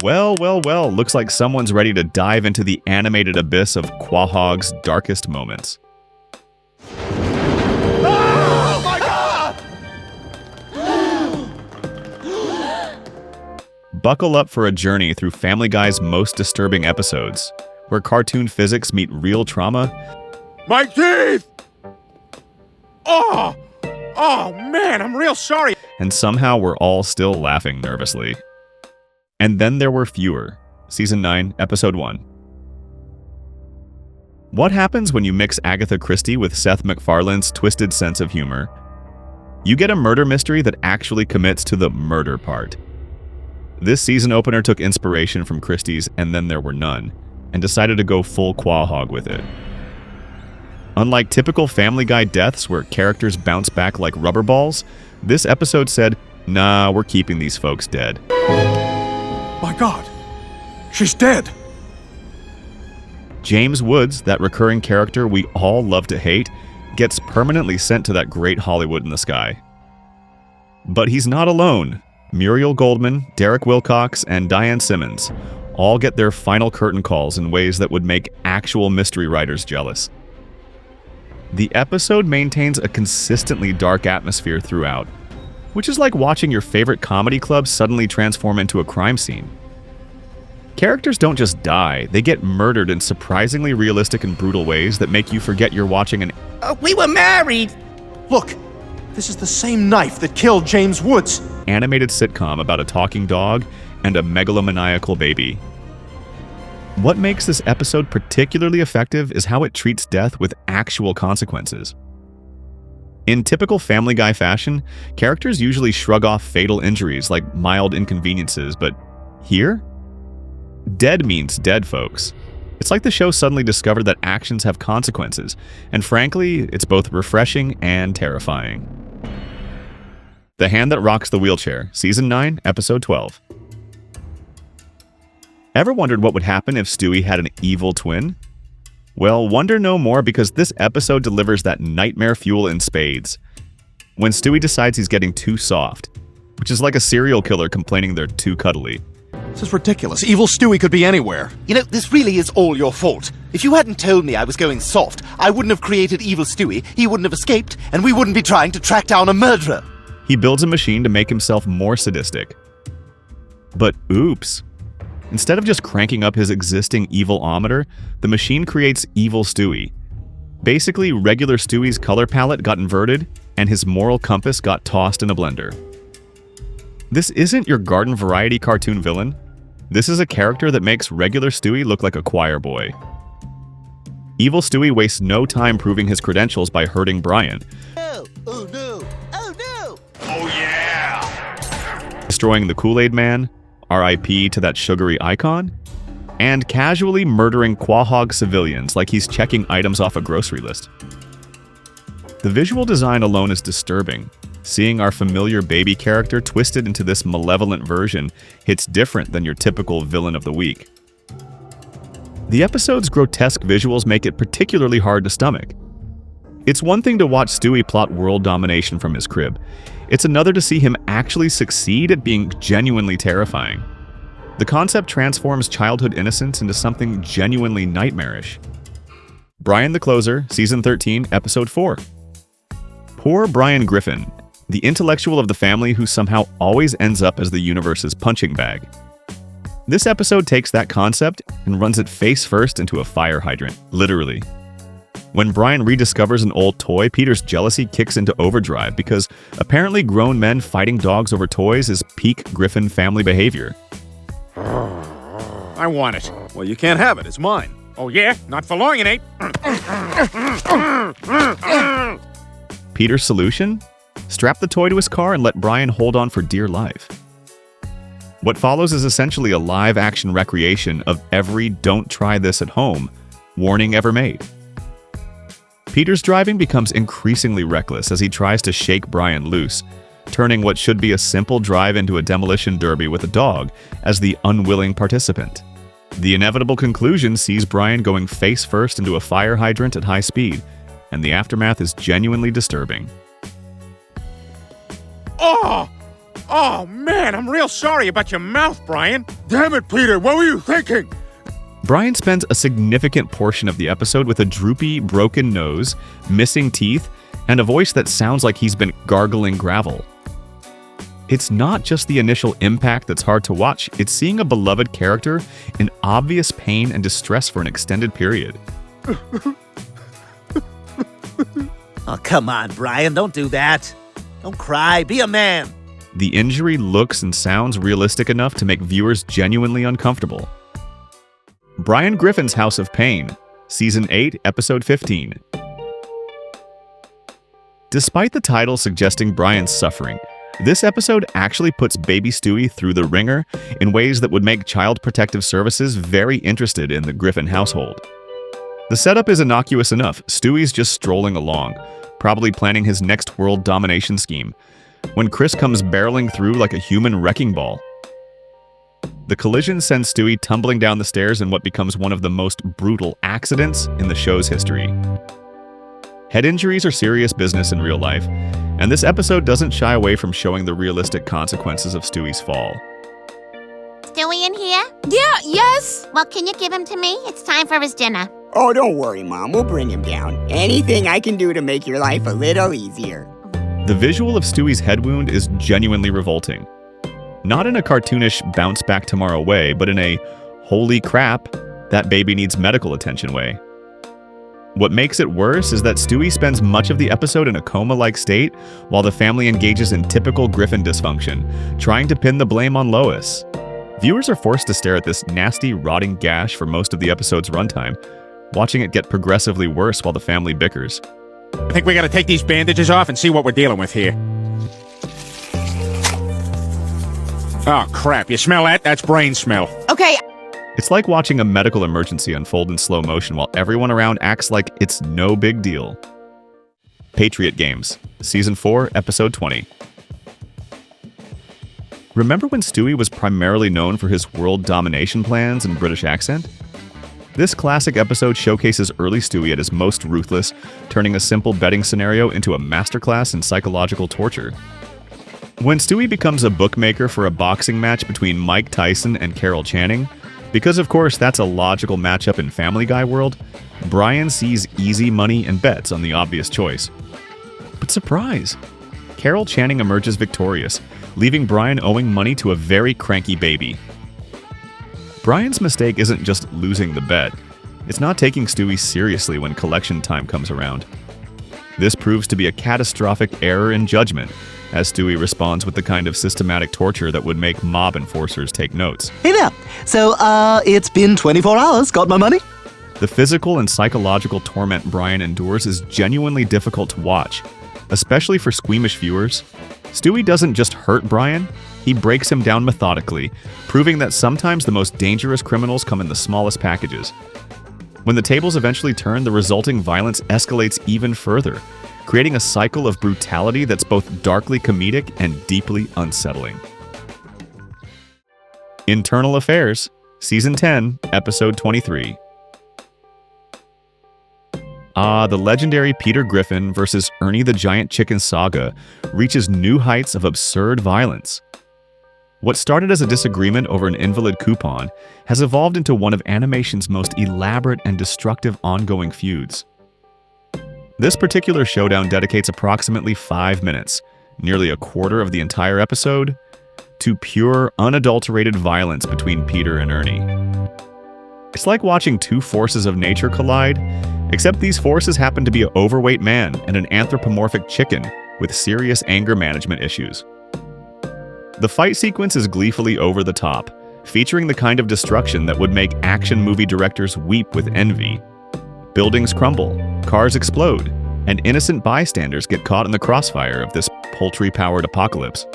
Well, well, well, looks like someone's ready to dive into the animated abyss of Quahog's darkest moments. Oh my God! Buckle up for a journey through Family Guy's most disturbing episodes, where cartoon physics meet real trauma. My teeth! Oh man, I'm real sorry. And somehow we're all still laughing nervously. And then there were fewer. Season 9, Episode 1. What happens when you mix Agatha Christie with Seth MacFarlane's twisted sense of humor? You get a murder mystery that actually commits to the murder part. This season opener took inspiration from Christie's And Then There Were None, and decided to go full Quahog with it. Unlike typical Family Guy deaths where characters bounce back like rubber balls, this episode said, nah, we're keeping these folks dead. My God, she's dead. James Woods, that recurring character we all love to hate, gets permanently sent to that great Hollywood in the sky. But he's not alone. Muriel Goldman, Derek Wilcox, and Diane Simmons all get their final curtain calls in ways that would make actual mystery writers jealous. The episode maintains a consistently dark atmosphere throughout, which is like watching your favorite comedy club suddenly transform into a crime scene. Characters don't just die, they get murdered in surprisingly realistic and brutal ways that make you forget you're watching an We were married! Look, this is the same knife that killed James Woods. animated sitcom about a talking dog and a megalomaniacal baby. What makes this episode particularly effective is how it treats death with actual consequences. In typical Family Guy fashion, characters usually shrug off fatal injuries like mild inconveniences, but here? Dead means dead, folks. It's like the show suddenly discovered that actions have consequences, and frankly, it's both refreshing and terrifying. The Hand That Rocks the Wheelchair, Season 9, Episode 12. Ever wondered what would happen if Stewie had an evil twin? Well, wonder no more, because this episode delivers that nightmare fuel in spades. When Stewie decides he's getting too soft, which is like a serial killer complaining they're too cuddly. This is ridiculous. Evil Stewie could be anywhere. You know, this really is all your fault. If you hadn't told me I was going soft, I wouldn't have created Evil Stewie, he wouldn't have escaped, and we wouldn't be trying to track down a murderer. He builds a machine to make himself more sadistic. But oops. Instead of just cranking up his existing evil-ometer, the machine creates Evil Stewie. Basically, regular Stewie's color palette got inverted, and his moral compass got tossed in a blender. This isn't your garden variety cartoon villain. This is a character that makes regular Stewie look like a choir boy. Evil Stewie wastes no time proving his credentials by hurting Brian. Oh no! Oh no! Oh yeah! Destroying the Kool-Aid Man, RIP to that sugary icon, and casually murdering Quahog civilians like he's checking items off a grocery list. The visual design alone is disturbing. Seeing our familiar baby character twisted into this malevolent version hits different than your typical villain of the week. The episode's grotesque visuals make it particularly hard to stomach. It's one thing to watch Stewie plot world domination from his crib. It's another to see him actually succeed at being genuinely terrifying. The concept transforms childhood innocence into something genuinely nightmarish. Brian the Closer, Season 13, Episode 4. Poor Brian Griffin, the intellectual of the family who somehow always ends up as the universe's punching bag. This episode takes that concept and runs it face first into a fire hydrant, literally. When Brian rediscovers an old toy, Peter's jealousy kicks into overdrive because apparently grown men fighting dogs over toys is peak Griffin family behavior. I want it. Well, you can't have it. It's mine. Oh yeah? Not for long, it ain't. Peter's solution? Strap the toy to his car and let Brian hold on for dear life. What follows is essentially a live-action recreation of every "don't try this at home" warning ever made. Peter's driving becomes increasingly reckless as he tries to shake Brian loose, turning what should be a simple drive into a demolition derby with a dog as the unwilling participant. The inevitable conclusion sees Brian going face first into a fire hydrant at high speed, and the aftermath is genuinely disturbing. Oh! Oh, man, I'm real sorry about your mouth, Brian. Damn it, Peter, what were you thinking? Brian spends a significant portion of the episode with a droopy, broken nose, missing teeth, and a voice that sounds like he's been gargling gravel. It's not just the initial impact that's hard to watch, it's seeing a beloved character in obvious pain and distress for an extended period. Oh, come on, Brian, don't do that. Don't cry, be a man. The injury looks and sounds realistic enough to make viewers genuinely uncomfortable. Brian Griffin's House of Pain, Season 8, Episode 15. Despite the title suggesting Brian's suffering, this episode actually puts baby Stewie through the ringer in ways that would make Child Protective Services very interested in the Griffin household. The setup is innocuous enough. Stewie's just strolling along, probably planning his next world domination scheme, when Chris comes barreling through like a human wrecking ball. The collision sends Stewie tumbling down the stairs in what becomes one of the most brutal accidents in the show's history. Head injuries are serious business in real life, and this episode doesn't shy away from showing the realistic consequences of Stewie's fall. Stewie in here? Yeah, yes. Well, can you give him to me? It's time for his dinner. Oh, don't worry, Mom. We'll bring him down. Anything I can do to make your life a little easier. The visual of Stewie's head wound is genuinely revolting. Not in a cartoonish bounce back tomorrow way, but in a holy crap, that baby needs medical attention way. What makes it worse is that Stewie spends much of the episode in a coma-like state while the family engages in typical Griffin dysfunction, trying to pin the blame on Lois. Viewers are forced to stare at this nasty, rotting gash for most of the episode's runtime, watching it get progressively worse while the family bickers. I think we gotta take these bandages off and see what we're dealing with here. Oh, crap. You smell that? That's brain smell. Okay, It's like watching a medical emergency unfold in slow motion while everyone around acts like it's no big deal. Patriot Games, Season 4, Episode 20. Remember when Stewie was primarily known for his world domination plans and British accent? This classic episode showcases early Stewie at his most ruthless, turning a simple betting scenario into a masterclass in psychological torture. When Stewie becomes a bookmaker for a boxing match between Mike Tyson and Carol Channing, because of course that's a logical matchup in Family Guy world, Brian sees easy money and bets on the obvious choice. But surprise! Carol Channing emerges victorious, leaving Brian owing money to a very cranky baby. Brian's mistake isn't just losing the bet, it's not taking Stewie seriously when collection time comes around. This proves to be a catastrophic error in judgment, as Stewie responds with the kind of systematic torture that would make mob enforcers take notes. Hey there. So, it's been 24 hours. Got my money? The physical and psychological torment Brian endures is genuinely difficult to watch, especially for squeamish viewers. Stewie doesn't just hurt Brian, he breaks him down methodically, proving that sometimes the most dangerous criminals come in the smallest packages. When the tables eventually turn, the resulting violence escalates even further, creating a cycle of brutality that's both darkly comedic and deeply unsettling. Internal Affairs, Season 10, Episode 23. The legendary Peter Griffin versus Ernie the Giant Chicken saga reaches new heights of absurd violence. What started as a disagreement over an invalid coupon has evolved into one of animation's most elaborate and destructive ongoing feuds. This particular showdown dedicates approximately 5 minutes, nearly a quarter of the entire episode, to pure, unadulterated violence between Peter and Ernie. It's like watching two forces of nature collide, except these forces happen to be an overweight man and an anthropomorphic chicken with serious anger management issues. The fight sequence is gleefully over the top, featuring the kind of destruction that would make action movie directors weep with envy. Buildings crumble, cars explode, and innocent bystanders get caught in the crossfire of this poultry-powered apocalypse.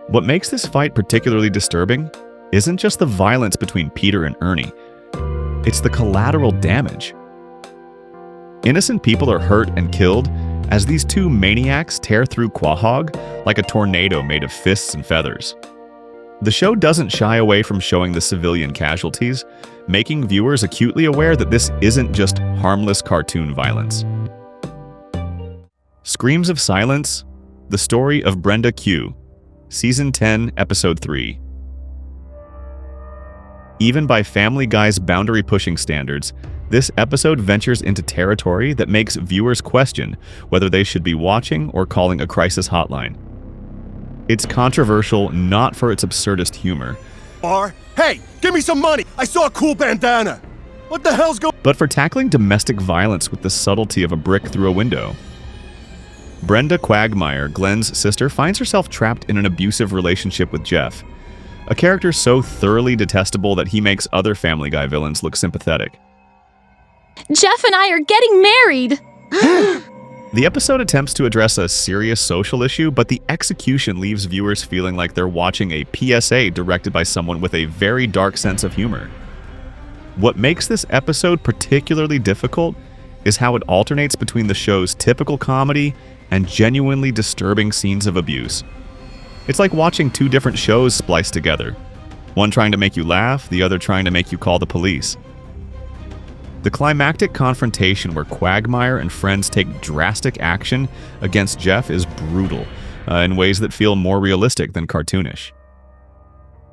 What makes this fight particularly disturbing isn't just the violence between Peter and Ernie, it's the collateral damage. Innocent people are hurt and killed as these two maniacs tear through Quahog like a tornado made of fists and feathers. The show doesn't shy away from showing the civilian casualties, making viewers acutely aware that this isn't just harmless cartoon violence. Screams of Silence, the story of Brenda Q, Season 10, Episode 3. Even by Family Guy's boundary-pushing standards, this episode ventures into territory that makes viewers question whether they should be watching or calling a crisis hotline. It's controversial not for its absurdist humor, Hey, give me some money! I saw a cool bandana! What the hell's going but for tackling domestic violence with the subtlety of a brick through a window. Brenda Quagmire, Glenn's sister, finds herself trapped in an abusive relationship with Jeff, a character so thoroughly detestable that he makes other Family Guy villains look sympathetic. Jeff and I are getting married! The episode attempts to address a serious social issue, but the execution leaves viewers feeling like they're watching a PSA directed by someone with a very dark sense of humor. What makes this episode particularly difficult is how it alternates between the show's typical comedy and genuinely disturbing scenes of abuse. It's like watching two different shows spliced together, one trying to make you laugh, the other trying to make you call the police. The climactic confrontation where Quagmire and friends take drastic action against Jeff is brutal, in ways that feel more realistic than cartoonish.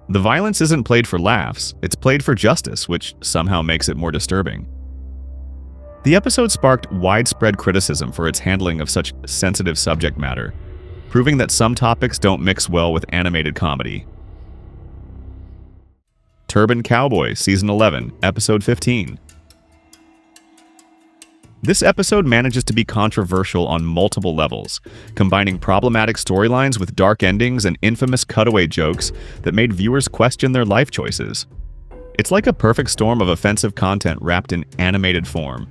The violence isn't played for laughs, it's played for justice, which somehow makes it more disturbing. The episode sparked widespread criticism for its handling of such sensitive subject matter, proving that some topics don't mix well with animated comedy. Turban Cowboy, Season 11, Episode 15. This episode manages to be controversial on multiple levels, combining problematic storylines with dark endings and infamous cutaway jokes that made viewers question their life choices. It's like a perfect storm of offensive content wrapped in animated form.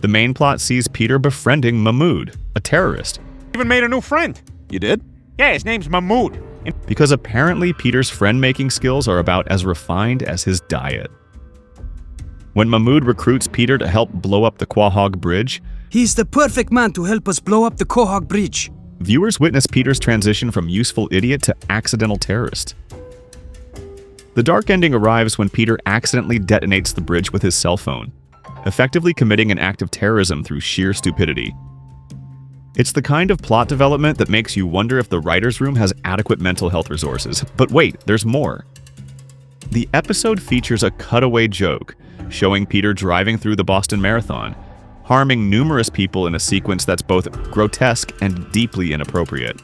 The main plot sees Peter befriending Mahmoud, a terrorist. Even made a new friend. You did? Yeah, his name's Mahmoud. Because apparently Peter's friend-making skills are about as refined as his diet. When Mahmoud recruits Peter to help blow up the Quahog Bridge, he's the perfect man to help us blow up the Quahog Bridge. Viewers witness Peter's transition from useful idiot to accidental terrorist. The dark ending arrives when Peter accidentally detonates the bridge with his cell phone, effectively committing an act of terrorism through sheer stupidity. It's the kind of plot development that makes you wonder if the writer's room has adequate mental health resources. But wait, there's more. The episode features a cutaway joke, showing Peter driving through the Boston Marathon, harming numerous people in a sequence that's both grotesque and deeply inappropriate.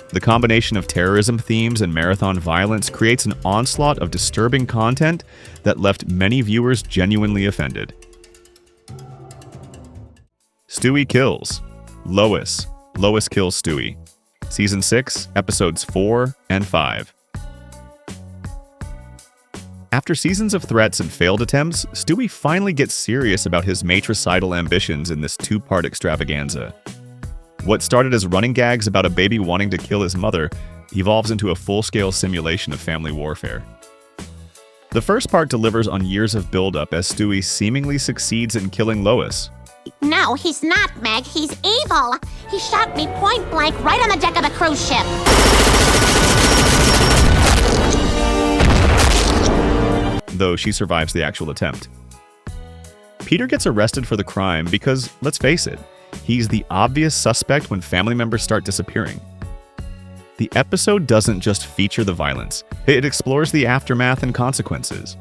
The combination of terrorism themes and marathon violence creates an onslaught of disturbing content that left many viewers genuinely offended. Stewie Kills. Lois. Lois Kills Stewie. Season 6, Episodes 4 and 5. After seasons of threats and failed attempts, Stewie finally gets serious about his matricidal ambitions in this two-part extravaganza. What started as running gags about a baby wanting to kill his mother evolves into a full-scale simulation of family warfare. The first part delivers on years of build-up as Stewie seemingly succeeds in killing Lois. No, he's not, Meg. He's evil. He shot me point blank right on the deck of a cruise ship. Though she survives the actual attempt. Peter gets arrested for the crime because, let's face it, he's the obvious suspect when family members start disappearing. The episode doesn't just feature the violence, it explores the aftermath and consequences.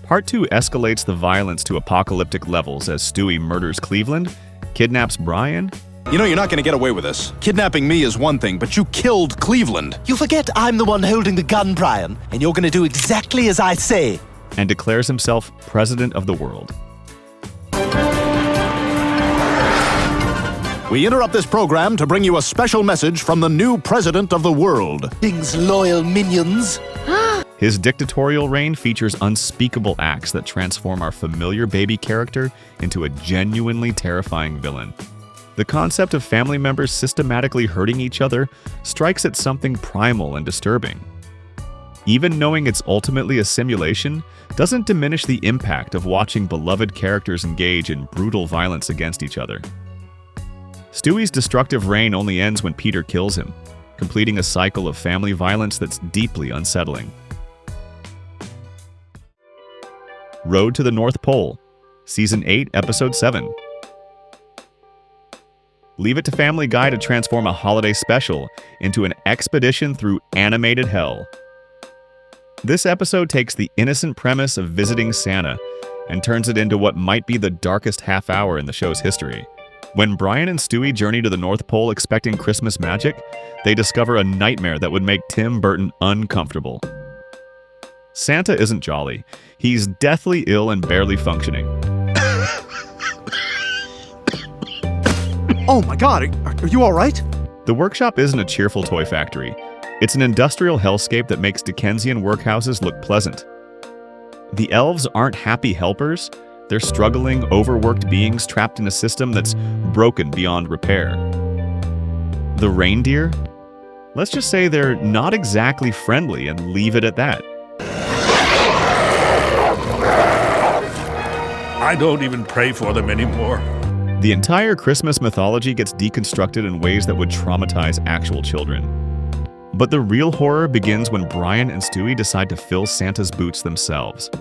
Part 2 escalates the violence to apocalyptic levels as Stewie murders Cleveland, kidnaps Brian. You know you're not gonna get away with this. Kidnapping me is one thing, but you killed Cleveland. You forget I'm the one holding the gun, Brian, and you're gonna do exactly as I say. And declares himself president of the world. We interrupt this program to bring you a special message from the new president of the world. King's loyal minions. His dictatorial reign features unspeakable acts that transform our familiar baby character into a genuinely terrifying villain. The concept of family members systematically hurting each other strikes at something primal and disturbing. Even knowing it's ultimately a simulation doesn't diminish the impact of watching beloved characters engage in brutal violence against each other. Stewie's destructive reign only ends when Peter kills him, completing a cycle of family violence that's deeply unsettling. Road to the North Pole, Season 8, Episode 7. Leave it to Family Guy to transform a holiday special into an expedition through animated hell. This episode takes the innocent premise of visiting Santa and turns it into what might be the darkest half hour in the show's history. When Brian and Stewie journey to the North Pole expecting Christmas magic, they discover a nightmare that would make Tim Burton uncomfortable. Santa isn't jolly. He's deathly ill and barely functioning. Oh my god, are you alright? The workshop isn't a cheerful toy factory. It's an industrial hellscape that makes Dickensian workhouses look pleasant. The elves aren't happy helpers. They're struggling, overworked beings trapped in a system that's broken beyond repair. The reindeer? Let's just say they're not exactly friendly and leave it at that. I don't even pray for them anymore. The entire Christmas mythology gets deconstructed in ways that would traumatize actual children. But the real horror begins when Brian and Stewie decide to fill Santa's boots themselves.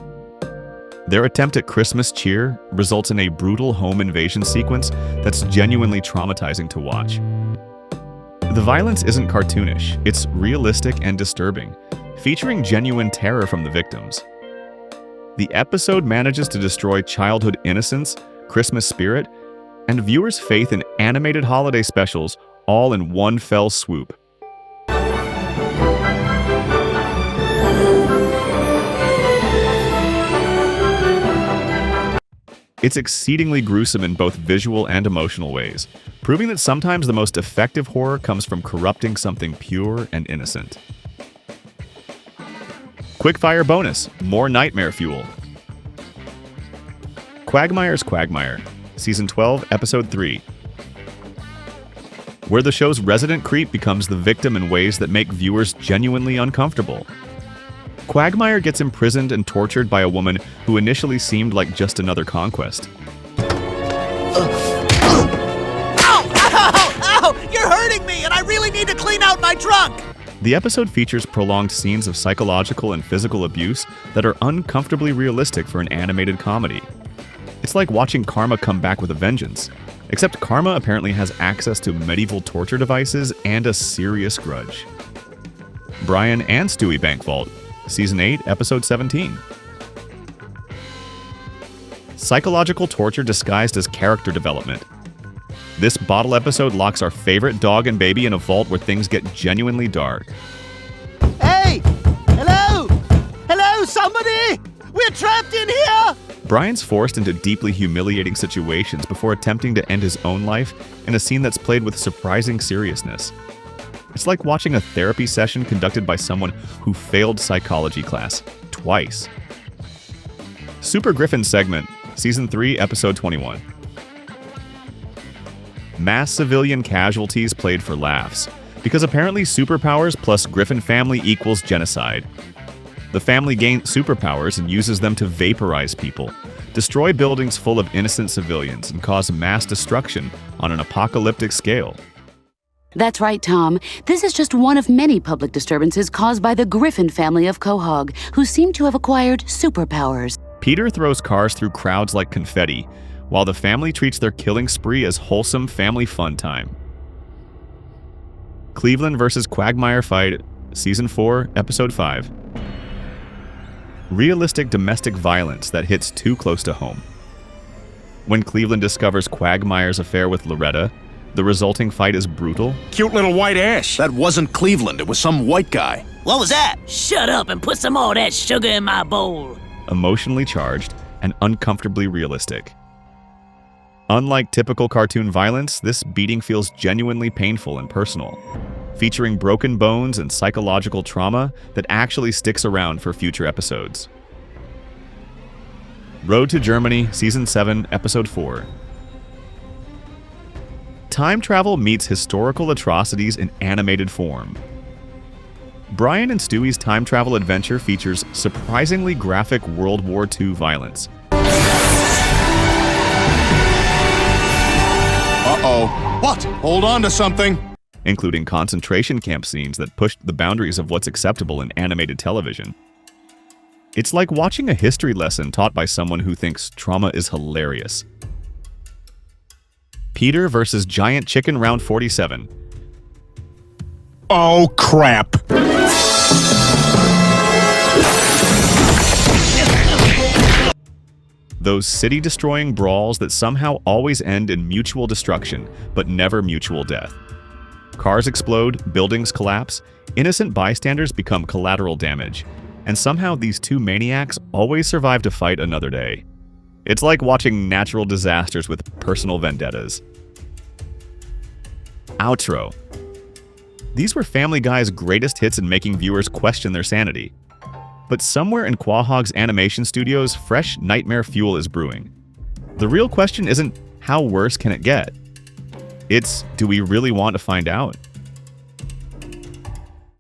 Their attempt at Christmas cheer results in a brutal home invasion sequence that's genuinely traumatizing to watch. The violence isn't cartoonish, it's realistic and disturbing, featuring genuine terror from the victims. The episode manages to destroy childhood innocence, Christmas spirit, and viewers' faith in animated holiday specials all in one fell swoop. It's exceedingly gruesome in both visual and emotional ways, proving that sometimes the most effective horror comes from corrupting something pure and innocent. Quickfire bonus, more nightmare fuel. Quagmire's Quagmire, Season 12, Episode 3. Where the show's resident creep becomes the victim in ways that make viewers genuinely uncomfortable. Quagmire gets imprisoned and tortured by a woman who initially seemed like just another conquest. Ow! You're hurting me, and I really need to clean out my trunk! The episode features prolonged scenes of psychological and physical abuse that are uncomfortably realistic for an animated comedy. It's like watching Karma come back with a vengeance, except Karma apparently has access to medieval torture devices and a serious grudge. Brian and Stewie Bank Vault, Season 8, Episode 17. Psychological torture disguised as character development. This bottle episode locks our favorite dog and baby in a vault where things get genuinely dark. Hey! Hello! Hello, somebody! We're trapped in here! Brian's forced into deeply humiliating situations before attempting to end his own life in a scene that's played with surprising seriousness. It's like watching a therapy session conducted by someone who failed psychology class twice. Super Griffin segment, Season 3, Episode 21. Mass civilian casualties played for laughs, because apparently superpowers plus Griffin family equals genocide. The family gains superpowers and uses them to vaporize people, destroy buildings full of innocent civilians, and cause mass destruction on an apocalyptic scale. That's right, Tom. This is just one of many public disturbances caused by the Griffin family of Quahog, who seem to have acquired superpowers. Peter throws cars through crowds like confetti, while the family treats their killing spree as wholesome family fun time. Cleveland vs. Quagmire fight, Season 4, Episode 5. Realistic domestic violence that hits too close to home. When Cleveland discovers Quagmire's affair with Loretta, the resulting fight is brutal. Cute little white ass. That wasn't Cleveland, it was some white guy. What was that? Shut up and put some more of that sugar in my bowl. Emotionally charged and uncomfortably realistic. Unlike typical cartoon violence, this beating feels genuinely painful and personal, featuring broken bones and psychological trauma that actually sticks around for future episodes. Road to Germany, Season 7, Episode 4. Time travel meets historical atrocities in animated form. Brian and Stewie's time travel adventure features surprisingly graphic World War II violence. Uh-oh. What? Hold on to something. Including concentration camp scenes that pushed the boundaries of what's acceptable in animated television. It's like watching a history lesson taught by someone who thinks trauma is hilarious. Peter versus Giant Chicken Round 47. Oh, crap. Those city-destroying brawls that somehow always end in mutual destruction, but never mutual death. Cars explode, buildings collapse, innocent bystanders become collateral damage, and somehow these two maniacs always survive to fight another day. It's like watching natural disasters with personal vendettas. Outro. These were Family Guy's greatest hits in making viewers question their sanity. But somewhere in Quahog's animation studios, fresh nightmare fuel is brewing. The real question isn't how worse can it get? It's, do we really want to find out?